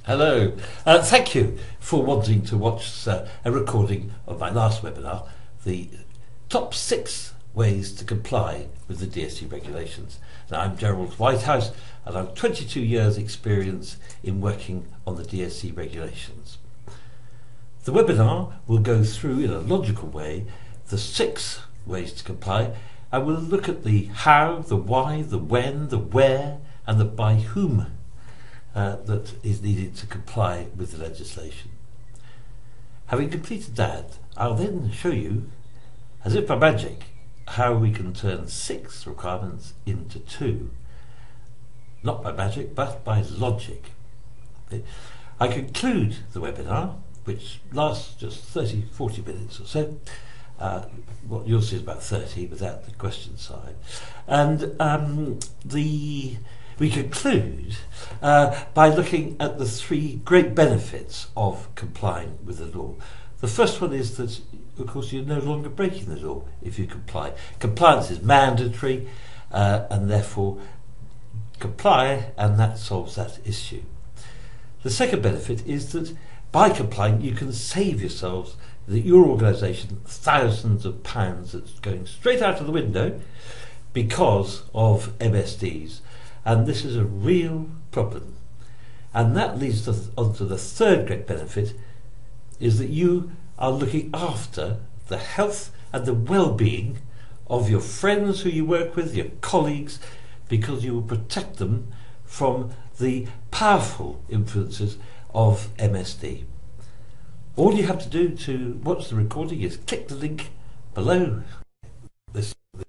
Hello. Thank you for wanting to watch a recording of my last webinar, the top 6 ways to comply with the DSE regulations. Now, I'm Gerald Whitehouse and I've 22 years experience in working on the DSE regulations. The webinar will go through in a logical way the 6 ways to comply, and we'll look at the how, the why, the when, the where and the by whom that is needed to comply with the legislation. Having completed that, I'll then show you, as if by magic, how we can turn 6 requirements into 2. Not by magic, but by logic. I conclude the webinar, which lasts just 30-40 minutes or so. What you'll see is about 30 without the question side. And we conclude by looking at the 3 great benefits of complying with the law. The first one is that, of course, you're no longer breaking the law if you comply. Compliance is mandatory, and therefore comply, and that solves that issue. The second benefit is that by complying, you can save yourselves, your organisation, thousands of pounds that's going straight out of the window because of MSDs. And this is a real problem. And that leads us on to the third great benefit, is that you are looking after the health and the well-being of your friends who you work with, your colleagues, because you will protect them from the powerful influences of MSD. All you have to do to watch the recording is click the link below this video.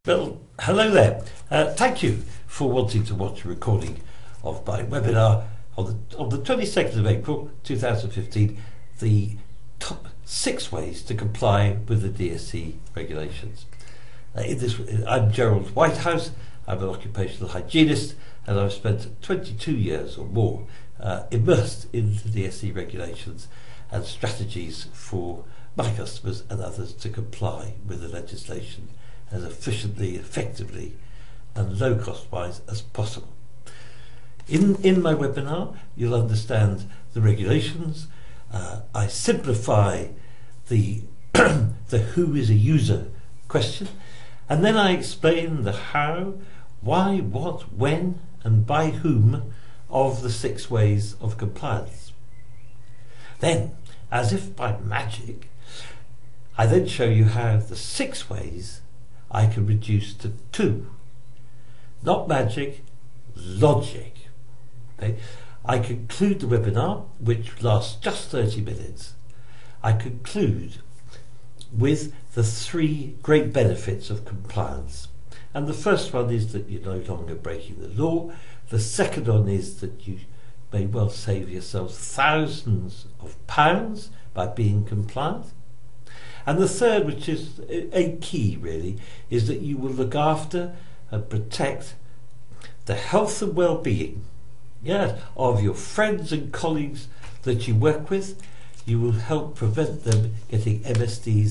Well, hello there. Thank you for wanting to watch a recording of my webinar on the 22nd of April 2015, the top 6 ways to comply with the DSE regulations. I'm Gerald Whitehouse. I'm an occupational hygienist, and I've spent 22 years or more immersed in the DSE regulations and strategies for my customers and others to comply with the legislation as efficiently, effectively and low cost wise as possible. In my webinar you'll understand the regulations. I simplify the the who is a user question, and then I explain the how, why, what, when and by whom of the 6 ways of compliance. Then, as if by magic, I then show you how the 6 ways I can reduce to 2. Not magic, logic. Okay? I conclude the webinar, which lasts just 30 minutes. I conclude with the 3 great benefits of compliance. And the first one is that you're no longer breaking the law. The second one is that you may well save yourselves thousands of pounds by being compliant. And the third, which is a key really, is that you will look after and protect the health and well-being, of your friends and colleagues that you work with. You will help prevent them getting MSDs